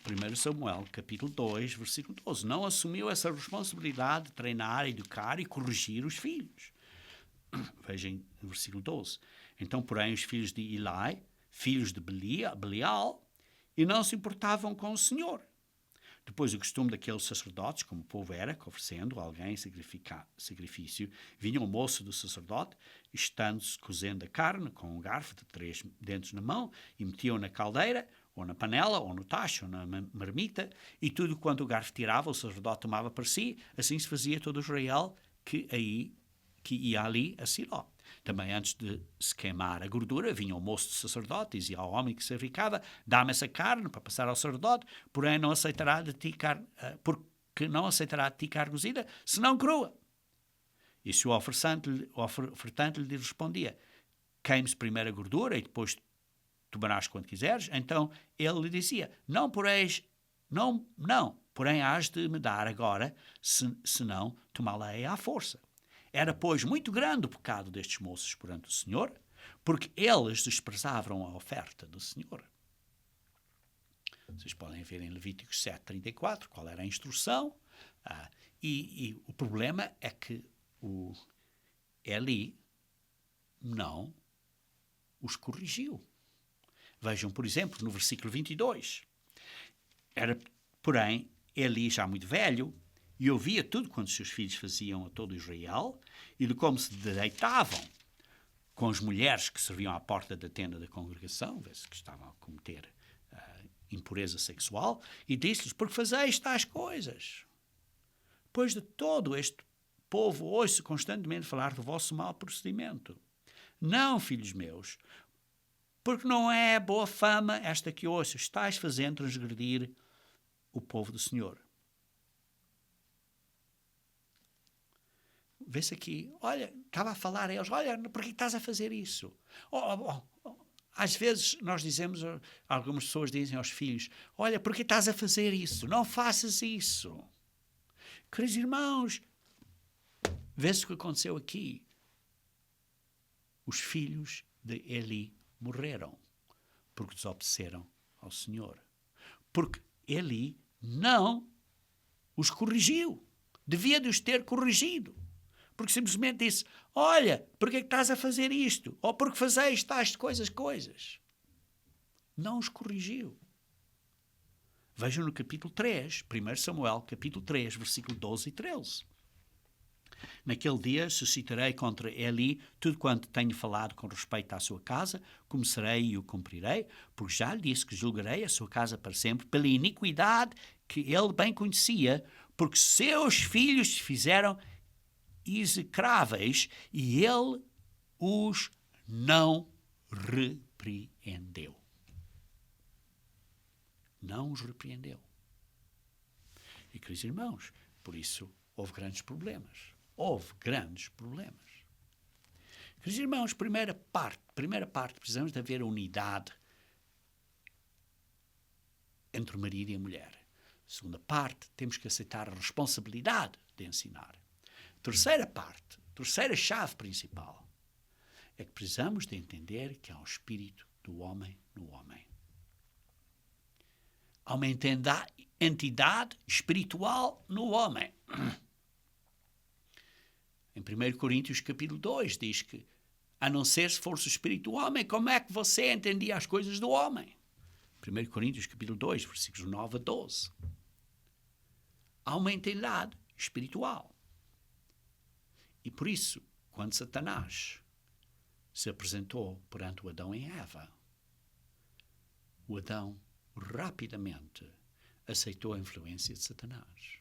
1 Samuel, capítulo 2, versículo 12. Não assumiu essa responsabilidade de treinar, educar e corrigir os filhos. Vejam no versículo 12. Então, porém, os filhos de Eli, filhos de Belial, e não se importavam com o Senhor. Depois, o costume daqueles sacerdotes, como o povo era, que oferecendo a alguém sacrifício, vinha o moço do sacerdote, estando-se cozendo a carne com um garfo de 3 dentes na mão, e metiam na caldeira, ou na panela, ou no tacho, ou na marmita, e tudo quanto o garfo tirava, o sacerdote tomava para si. Assim se fazia todo o Israel que ia ali a Siló. Também antes de se queimar a gordura, vinha o moço do sacerdote, dizia ao homem que sacrificava: dá-me essa carne para passar ao sacerdote, porém não aceitará de ti porque não aceitará de ti carne cozida, senão crua. E se o ofertante lhe respondia: queime-se primeiro a gordura e depois tomarás quando quiseres, então ele lhe dizia: não, porém hás de me dar agora, senão tomá-la-ei à força. Era, pois, muito grande o pecado destes moços perante o Senhor, porque eles desprezavam a oferta do Senhor. Vocês podem ver em Levíticos 7:34 qual era a instrução. E o problema é que o Eli não os corrigiu. Vejam, por exemplo, no versículo 22. Era, porém, Eli já muito velho, e ouvia tudo quanto os seus filhos faziam a todo Israel, e de como se deitavam com as mulheres que serviam à porta da tenda da congregação, vê-se que estavam a cometer impureza sexual, e disse-lhes: por que fazeis tais coisas? Pois de todo este povo ouço constantemente falar do vosso mau procedimento. Não, filhos meus, porque não é boa fama esta que ouço, estáis fazendo transgredir o povo do Senhor. Vê-se aqui, olha, estava a falar a eles: olha, por que estás a fazer isso? Às vezes nós dizemos, algumas pessoas dizem aos filhos, olha, por que estás a fazer isso? Não faças isso. Queridos irmãos, vê-se o que aconteceu aqui. Os filhos de Eli morreram porque desobedeceram ao Senhor. Porque Eli não os corrigiu. Devia de os ter corrigido. Porque simplesmente disse, olha, porque é que estás a fazer isto? Ou porque fazes tais coisas. Não os corrigiu. Vejam no capítulo 3, 1 Samuel, capítulo 3, versículo 12 e 13. Naquele dia suscitarei contra Eli tudo quanto tenho falado com respeito à sua casa, começarei e o cumprirei, porque já lhe disse que julgarei a sua casa para sempre pela iniquidade que ele bem conhecia, porque seus filhos se fizeram execráveis e ele os não repreendeu. Não os repreendeu. E, queridos irmãos, por isso houve grandes problemas. Queridos irmãos, primeira parte, precisamos de haver unidade entre o marido e a mulher. Segunda parte, temos que aceitar a responsabilidade de ensinar. Terceira chave principal, é que precisamos de entender que há um espírito do homem no homem. Há uma entidade espiritual no homem. Em 1 Coríntios capítulo 2 diz que, a não ser se fosse o espírito do homem, como é que você entendia as coisas do homem? 1 Coríntios capítulo 2, versículos 9 a 12. Há uma entidade espiritual. E por isso, quando Satanás se apresentou perante o Adão e Eva, o Adão rapidamente aceitou a influência de Satanás.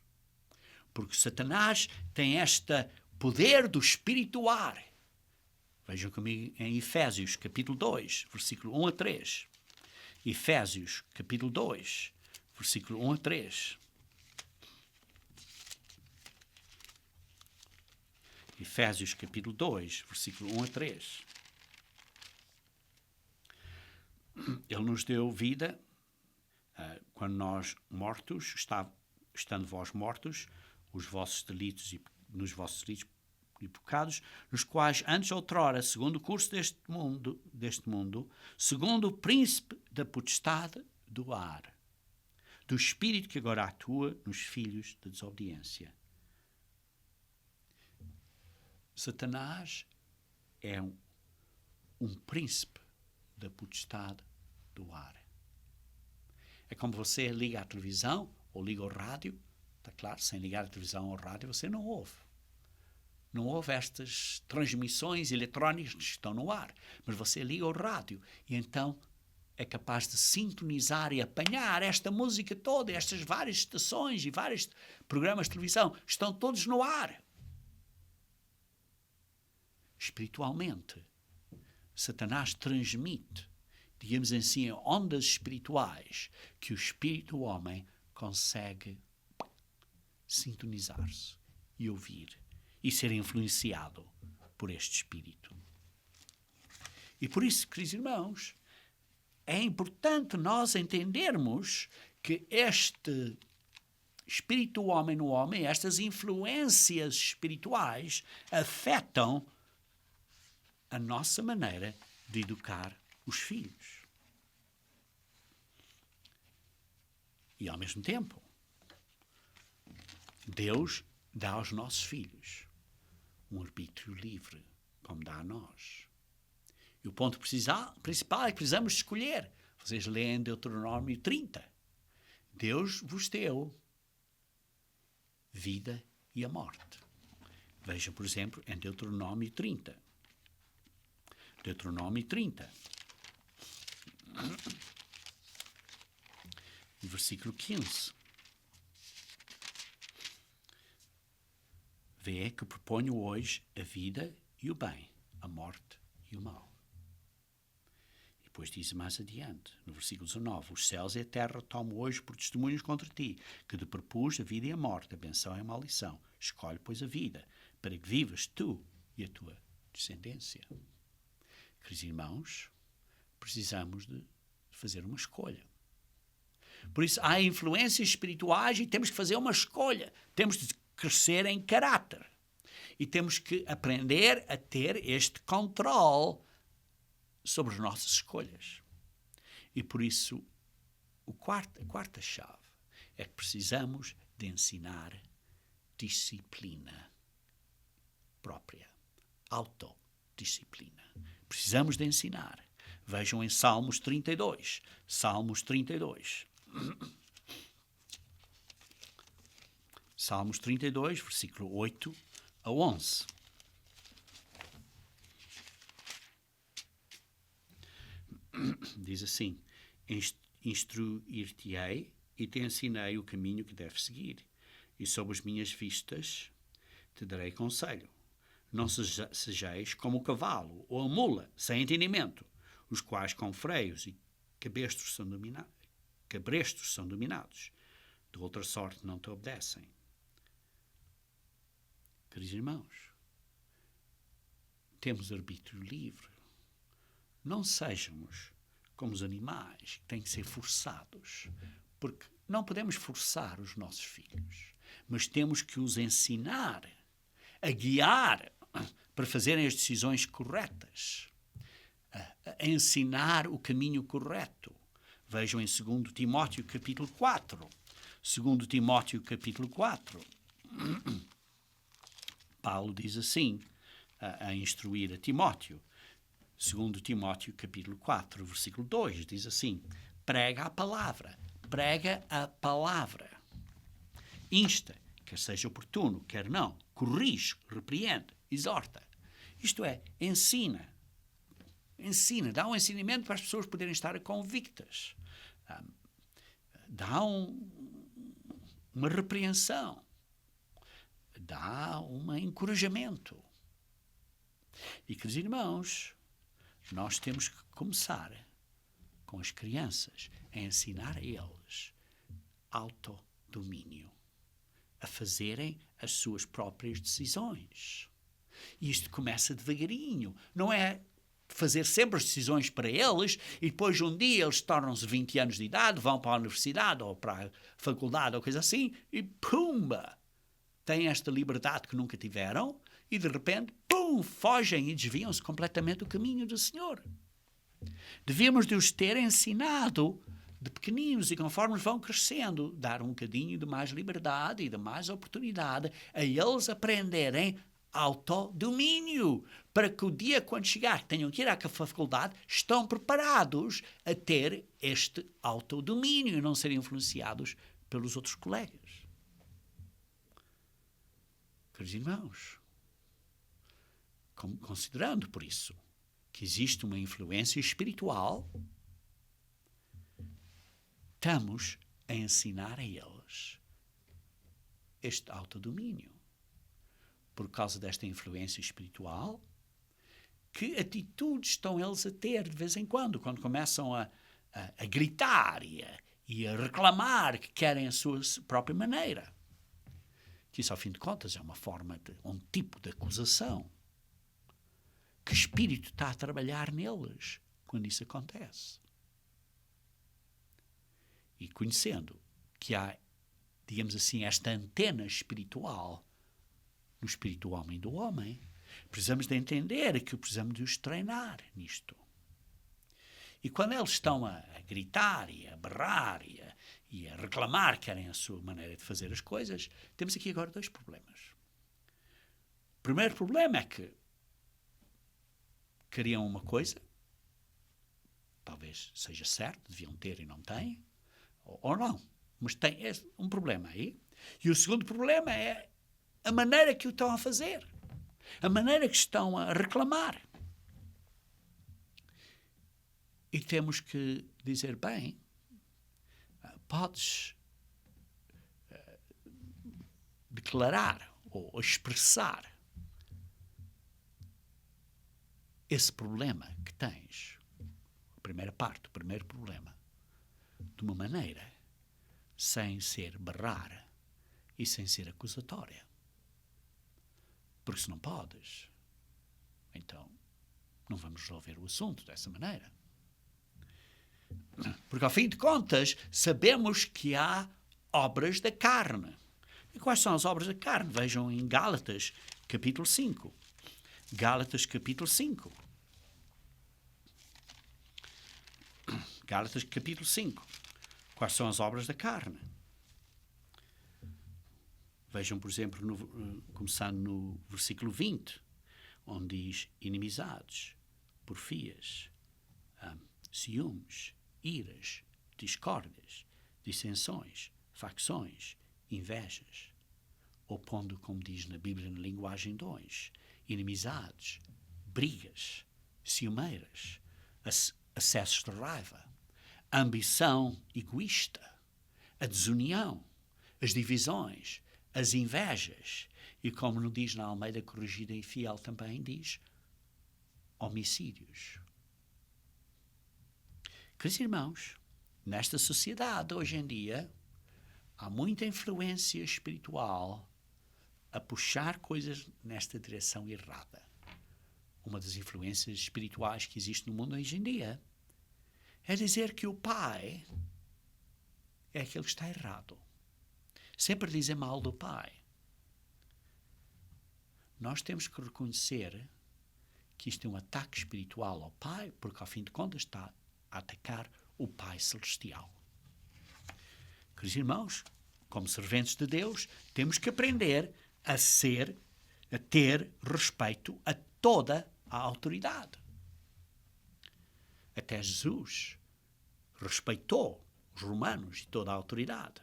Porque Satanás tem este poder do espiritual. Vejam comigo em Efésios, capítulo 2, versículo 1 a 3. Efésios, capítulo 2, versículo 1 a 3. Efésios, capítulo 2, versículo 1 a 3. Ele nos deu vida quando nós mortos, estando vós mortos, nos vossos delitos e pecados, nos quais antes outrora, segundo o curso deste mundo, segundo o príncipe da potestade do ar, do espírito que agora atua nos filhos da desobediência. Satanás é um príncipe da potestade do ar. É como você liga a televisão ou liga o rádio. Está claro, sem ligar a televisão ou o rádio você não ouve. Não ouve estas transmissões eletrónicas que estão no ar. Mas você liga o rádio e então é capaz de sintonizar e apanhar esta música toda, estas várias estações e vários programas de televisão. Estão todos no ar. Espiritualmente, Satanás transmite, digamos assim, ondas espirituais que o espírito do homem consegue sintonizar-se e ouvir e ser influenciado por este espírito. E por isso, queridos irmãos, é importante nós entendermos que este espírito do homem no homem, estas influências espirituais, afetam a nossa maneira de educar os filhos. E, ao mesmo tempo, Deus dá aos nossos filhos um arbítrio livre, como dá a nós. E o ponto principal é que precisamos escolher. Vocês leem Deuteronômio 30. Deus vos deu vida e a morte. Vejam, por exemplo, em Deuteronômio 30. Deuteronômio 30. Versículo 15. Vê que proponho hoje a vida e o bem, a morte e o mal. E depois diz mais adiante, no versículo 19, os céus e a terra tomo hoje por testemunhos contra ti, que te propus a vida e a morte, a benção e a maldição. Escolhe, pois, a vida, para que vivas tu e a tua descendência. Queridos irmãos, precisamos de fazer uma escolha. Por isso, há influências espirituais e temos que fazer uma escolha. Temos de crescer em caráter. E temos que aprender a ter este controle sobre as nossas escolhas. E por isso, a quarta chave é que precisamos de ensinar disciplina própria, autodisciplina. Precisamos de ensinar. Vejam em Salmos 32. Salmos 32. Salmos 32, versículo 8 a 11. Diz assim: Instruir-te-ei e te ensinei o caminho que deves seguir, e sob as minhas vistas te darei conselho. Não sejais como o cavalo ou a mula, sem entendimento, os quais com freios e cabrestos são dominados. De outra sorte não te obedecem. Queridos irmãos, temos arbítrio livre. Não sejamos como os animais que têm que ser forçados, porque não podemos forçar os nossos filhos, mas temos que os ensinar, a guiar para fazerem as decisões corretas, a ensinar o caminho correto. Vejam em 2 Timóteo capítulo 4. 2 Timóteo capítulo 4. Paulo diz assim, a instruir a Timóteo. 2 Timóteo capítulo 4, versículo 2, diz assim: prega a palavra. Insta, quer seja oportuno, quer não. Corrige, repreende, exorta. Isto é, ensina, dá um ensinamento para as pessoas poderem estar convictas. Dá uma repreensão. Dá um encorajamento. E, queridos irmãos, nós temos que começar com as crianças a ensinar a eles autodomínio, a fazerem as suas próprias decisões. E isto começa devagarinho. Não é fazer sempre as decisões para eles e depois um dia eles tornam-se 20 anos de idade, vão para a universidade ou para a faculdade ou coisa assim e pumba! Têm esta liberdade que nunca tiveram e de repente, pum, fogem e desviam-se completamente do caminho do Senhor. Devíamos de os ter ensinado de pequeninos e conforme vão crescendo, dar um bocadinho de mais liberdade e de mais oportunidade a eles aprenderem autodomínio, para que o dia quando chegar, que tenham que ir à faculdade, estão preparados a ter este autodomínio e não serem influenciados pelos outros colegas. Queridos irmãos, considerando por isso que existe uma influência espiritual, estamos a ensinar a eles este autodomínio. Por causa desta influência espiritual, que atitudes estão eles a ter de vez em quando começam a gritar e a reclamar que querem a sua própria maneira. Que isso, ao fim de contas, é uma forma um tipo de acusação. Que espírito está a trabalhar neles quando isso acontece? E conhecendo que há, digamos assim, esta antena espiritual no espírito do homem, precisamos de entender que precisamos de os treinar nisto. E quando eles estão a gritar e a berrar e a reclamar que querem a sua maneira de fazer as coisas, temos aqui agora dois problemas. O primeiro problema é que queriam uma coisa, talvez seja certo, deviam ter e não têm, ou não, mas tem um problema aí. E o segundo problema é a maneira que o estão a fazer, a maneira que estão a reclamar. E temos que dizer, bem, podes declarar ou expressar esse problema que tens, a primeira parte, o primeiro problema, de uma maneira sem ser berrar e sem ser acusatória. Porque se não podes, então não vamos resolver o assunto dessa maneira. Porque, ao fim de contas, sabemos que há obras da carne. E quais são as obras da carne? Vejam em Gálatas, capítulo 5. Gálatas, capítulo 5. Gálatas, capítulo 5. Quais são as obras da carne? Vejam, por exemplo, começando no versículo 20, onde diz inimizades, porfias, ciúmes, iras, discórdias, dissensões, facções, invejas. Ou pondo, como diz na Bíblia, na linguagem 2, inimizades, brigas, ciumeiras, acessos de raiva, ambição egoísta, a desunião, as divisões, as invejas. E como não diz na Almeida Corrigida e Fiel, também diz homicídios. Queridos irmãos, nesta sociedade hoje em dia, há muita influência espiritual a puxar coisas nesta direção errada. Uma das influências espirituais que existe no mundo hoje em dia é dizer que o pai é aquele que está errado. Sempre dizer mal do pai. Nós temos que reconhecer que isto é um ataque espiritual ao pai, porque, ao fim de contas, está a atacar o Pai Celestial. Queridos irmãos, como serventes de Deus, temos que aprender a ter respeito a toda a autoridade. Até Jesus respeitou os romanos e toda a autoridade.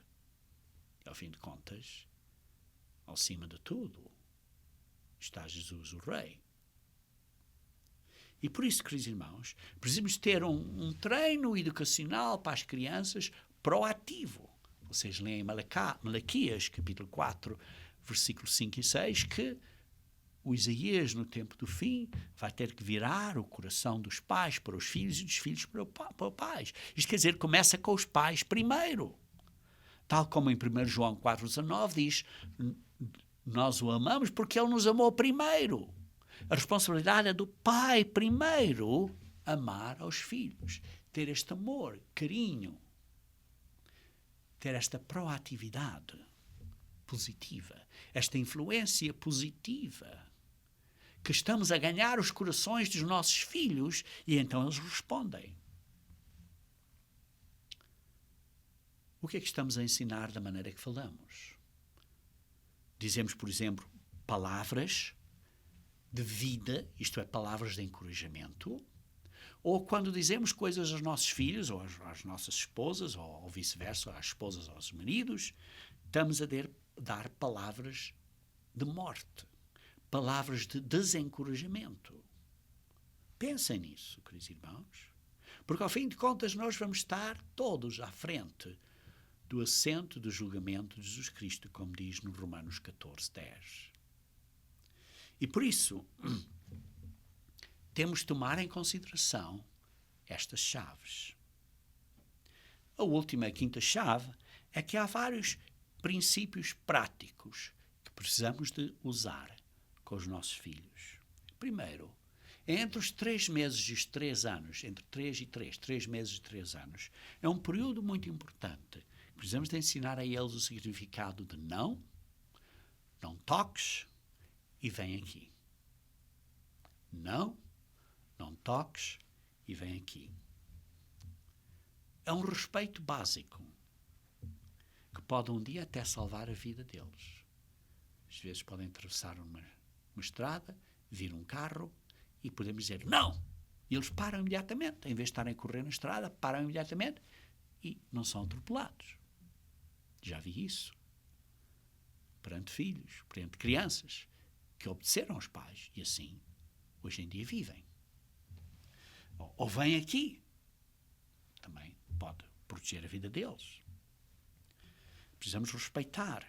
E, ao fim de contas, acima de tudo, está Jesus, o Rei. E por isso, queridos irmãos, precisamos ter um treino educacional para as crianças proativo. Vocês leem Malaquias, capítulo 4, versículos 5 e 6, que o Isaías, no tempo do fim, vai ter que virar o coração dos pais para os filhos e dos filhos para os pais. Isto quer dizer, começa com os pais primeiro. Tal como em 1 João 4,19 diz, nós o amamos porque ele nos amou primeiro. A responsabilidade é do pai primeiro amar aos filhos, ter este amor, carinho, ter esta proatividade positiva, esta influência positiva, que estamos a ganhar os corações dos nossos filhos e então eles respondem. O que é que estamos a ensinar da maneira que falamos? Dizemos, por exemplo, palavras de vida, isto é, palavras de encorajamento, ou quando dizemos coisas aos nossos filhos, ou às nossas esposas, ou vice-versa, às esposas aos maridos, estamos a dar palavras de morte, palavras de desencorajamento. Pensem nisso, queridos irmãos, porque ao fim de contas nós vamos estar todos à frente do assento do julgamento de Jesus Cristo, como diz no Romanos 14:10. E por isso, temos de tomar em consideração estas chaves. A última, a quinta chave, é que há vários princípios práticos que precisamos de usar com os nossos filhos. Primeiro, entre os 3 meses e os 3 anos, entre 3 e 3 meses e 3 anos, é um período muito importante. Precisamos de ensinar a eles o significado de não toques e vem aqui. Não toques e vem aqui. É um respeito básico que pode um dia até salvar a vida deles. Às vezes podem atravessar uma estrada, vir um carro e podemos dizer não! E eles param imediatamente. Em vez de estarem a correr na estrada, param imediatamente e não são atropelados. Já vi isso. Perante filhos, perante crianças que obedeceram aos pais e assim, hoje em dia, vivem. Ou vêm aqui. Também pode proteger a vida deles. Precisamos respeitar,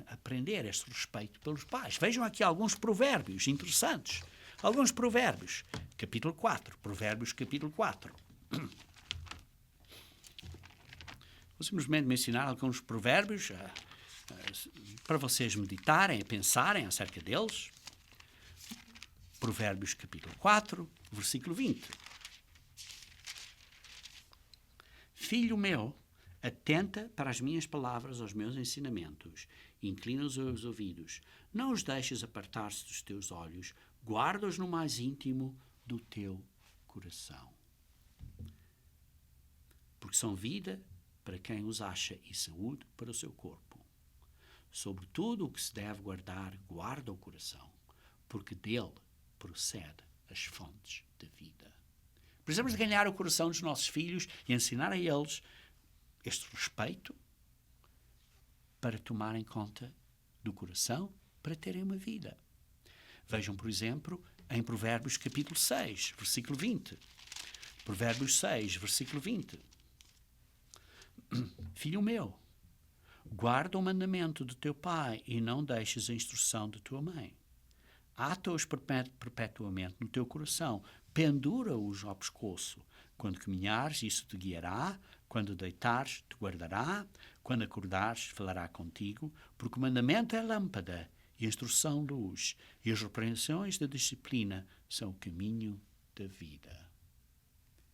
aprender este respeito pelos pais. Vejam aqui alguns provérbios interessantes. Alguns provérbios. Capítulo 4. Provérbios, capítulo 4. Vou simplesmente mencionar alguns provérbios para vocês meditarem, pensarem acerca deles. Provérbios, capítulo 4, versículo 20. Filho meu, atenta para as minhas palavras, aos meus ensinamentos. Inclina os teus ouvidos. Não os deixes apartar-se dos teus olhos. Guarda-os no mais íntimo do teu coração. Porque são vida para quem os acha e saúde para o seu corpo. Sobretudo o que se deve guardar, guarda o coração, porque dele procede as fontes da vida. Precisamos de ganhar o coração dos nossos filhos e ensinar a eles este respeito para tomarem conta do coração, para terem uma vida. Vejam, por exemplo, em Provérbios capítulo 6, versículo 20. Provérbios 6, versículo 20. Filho meu, guarda o mandamento do teu pai e não deixes a instrução de tua mãe. Ata-os perpetuamente no teu coração, pendura-os ao pescoço. Quando caminhares, isso te guiará. Quando deitares, te guardará. Quando acordares, falará contigo. Porque o mandamento é lâmpada e a instrução luz. E as repreensões da disciplina são o caminho da vida.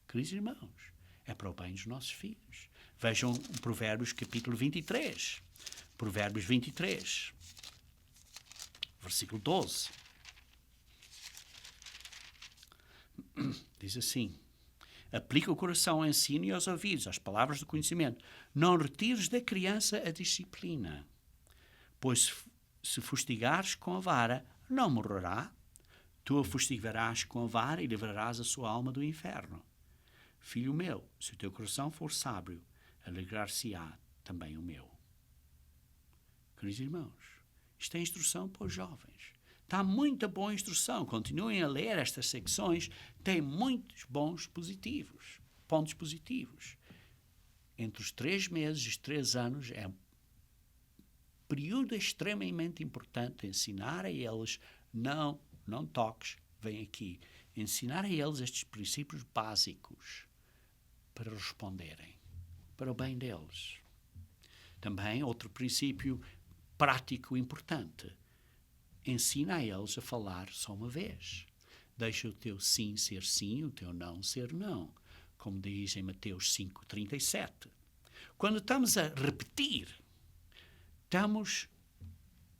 Queridos irmãos, é para o bem dos nossos filhos. Vejam Provérbios capítulo 23. Provérbios 23, versículo 12. Diz assim: aplica o coração ao ensino e aos ouvidos, às palavras do conhecimento. Não retires da criança a disciplina, pois se fustigares com a vara, não morrerá. Tu a fustigarás com a vara e livrarás a sua alma do inferno. Filho meu, se o teu coração for sábio, alegrar-se-á também o meu. Queridos irmãos, isto é instrução para os jovens. Está muita boa instrução. Continuem a ler estas secções. Tem muitos pontos positivos. Entre os 3 meses e os 3 anos é um período extremamente importante. Ensinar a eles, não toques, vem aqui. Ensinar a eles estes princípios básicos para responderem, para o bem deles. Também outro princípio prático importante. Ensina a eles a falar só uma vez. Deixa o teu sim ser sim, o teu não ser não. Como diz em Mateus 5:37. Quando estamos a repetir, estamos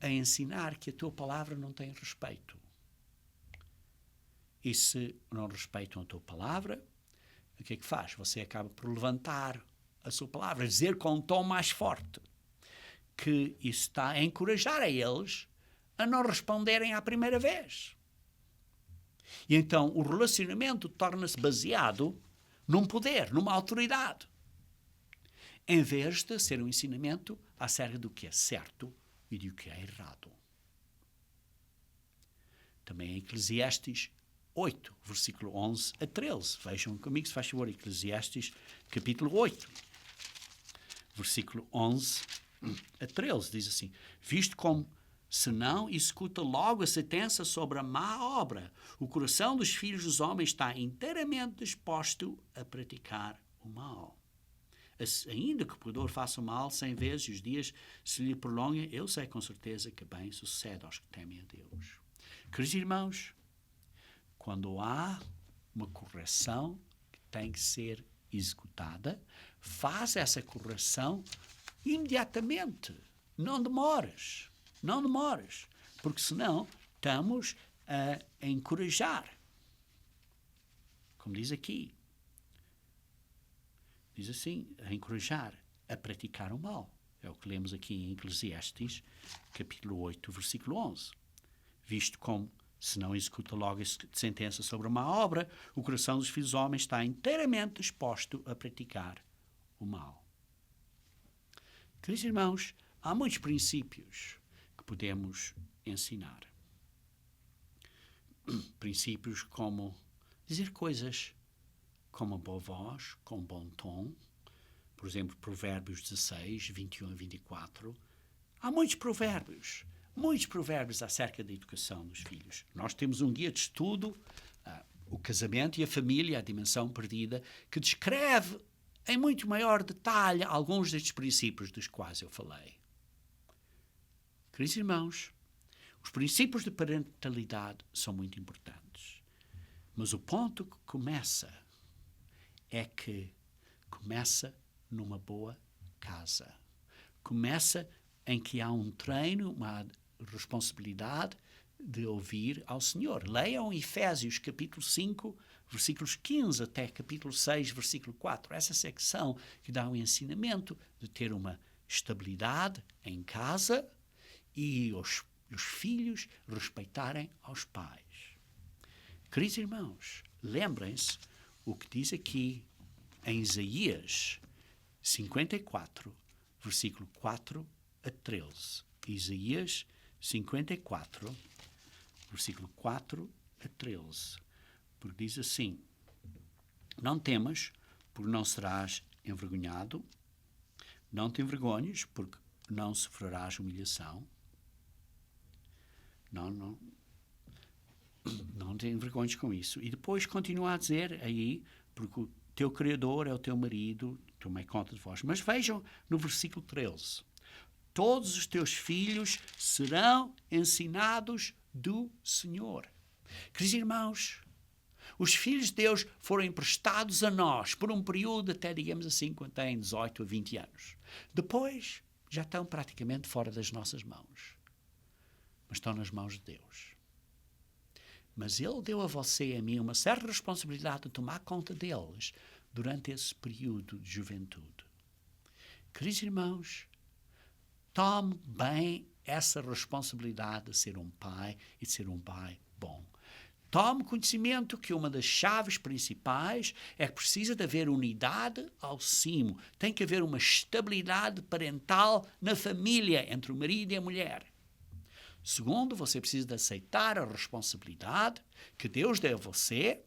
a ensinar que a tua palavra não tem respeito. E se não respeitam a tua palavra, o que é que faz? Você acaba por levantar a sua palavra, dizer com um tom mais forte, que isso está a encorajar a eles a não responderem à primeira vez. E então o relacionamento torna-se baseado num poder, numa autoridade, em vez de ser um ensinamento acerca do que é certo e do que é errado. Também em Eclesiastes 8, versículo 11 a 13. Vejam comigo, se faz favor, Eclesiastes capítulo 8, versículo 11 a 13. Diz assim: visto como se não executa logo a sentença sobre a má obra, o coração dos filhos dos homens está inteiramente disposto a praticar o mal. Ainda que o pecador faça o mal 100 vezes e os dias se lhe prolonguem, eu sei com certeza que bem sucede aos que temem a Deus. Queridos irmãos, quando há uma correção que tem que ser executada, faz essa correção imediatamente. Não demores, porque senão estamos a encorajar. Como diz aqui, diz assim, a encorajar a praticar o mal. É o que lemos aqui em Eclesiastes, capítulo 8, versículo 11. Visto como, se não executa logo a sentença sobre uma obra, o coração dos filhos dos homens está inteiramente disposto a praticar o mal. Queridos irmãos, há muitos princípios que podemos ensinar. Princípios como dizer coisas com uma boa voz, com um bom tom. Por exemplo, Provérbios 16, 21 e 24. Há muitos provérbios acerca da educação dos filhos. Nós temos um guia de estudo, o casamento e a família, a dimensão perdida, que descreve em muito maior detalhe alguns destes princípios dos quais eu falei. Queridos irmãos, os princípios de parentalidade são muito importantes. Mas o ponto que começa numa boa casa. Começa em que há um treino, uma responsabilidade de ouvir ao Senhor. Leiam Efésios capítulo 5, versículos 15 até capítulo 6, versículo 4. Essa secção que dá um ensinamento de ter uma estabilidade em casa e os filhos respeitarem aos pais. Queridos irmãos, lembrem-se o que diz aqui em Isaías 54, versículo 4 a 13. Isaías 54, versículo 4 a 13. Porque diz assim: não temas, porque não serás envergonhado. Não te envergonhes, porque não sofrerás humilhação. Não te envergonhes com isso. E depois continua a dizer aí, porque o teu Criador é o teu marido, tomei conta de vós. Mas vejam no versículo 13. Todos os teus filhos serão ensinados do Senhor. Queridos irmãos, os filhos de Deus foram emprestados a nós por um período até, digamos assim, quando têm 18 a 20 anos. Depois, já estão praticamente fora das nossas mãos. Mas estão nas mãos de Deus. Mas Ele deu a você e a mim uma certa responsabilidade de tomar conta deles durante esse período de juventude. Queridos irmãos, tome bem essa responsabilidade de ser um pai e de ser um pai bom. Tome conhecimento que uma das chaves principais é que precisa de haver unidade ao cimo. Tem que haver uma estabilidade parental na família entre o marido e a mulher. Segundo, você precisa de aceitar a responsabilidade que Deus deu a você,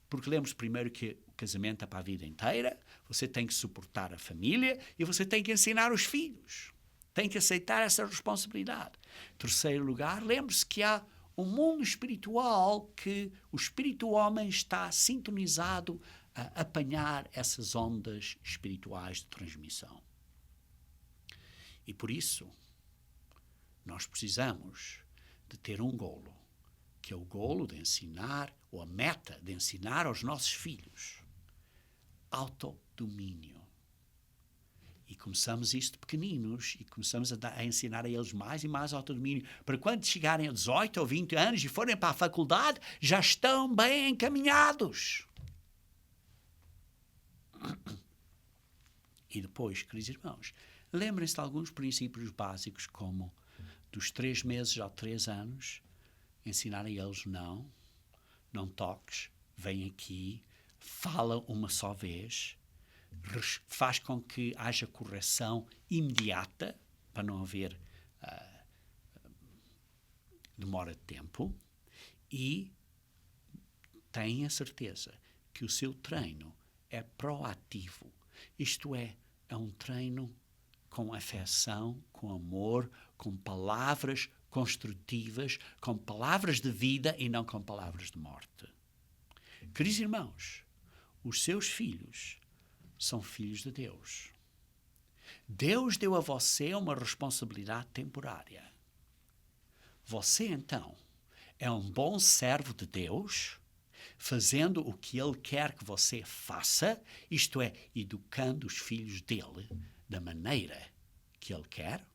porque lembre-se primeiro que o casamento é para a vida inteira, você tem que suportar a família e você tem que ensinar os filhos. Tem que aceitar essa responsabilidade. Terceiro lugar, lembre-se que há um mundo espiritual que o espírito homem está sintonizado a apanhar essas ondas espirituais de transmissão. E por isso, nós precisamos de ter um golo, que é o golo de ensinar, ou a meta de ensinar aos nossos filhos, autodomínio. E começamos isto pequeninos e começamos a ensinar a eles mais e mais autodomínio, para quando chegarem a 18 ou 20 anos e forem para a faculdade, já estão bem encaminhados. E depois, queridos irmãos, lembrem-se de alguns princípios básicos, como dos 3 meses aos 3 anos, ensinar a eles não toques, vem aqui, fala uma só vez, faz com que haja correção imediata, para não haver demora de tempo, e tenha certeza que o seu treino é proativo. Isto é um treino com afeção, com amor, com palavras construtivas, com palavras de vida e não com palavras de morte. Queridos irmãos, os seus filhos são filhos de Deus. Deus deu a você uma responsabilidade temporária. Você, então, é um bom servo de Deus, fazendo o que Ele quer que você faça, isto é, educando os filhos dele da maneira que Ele quer,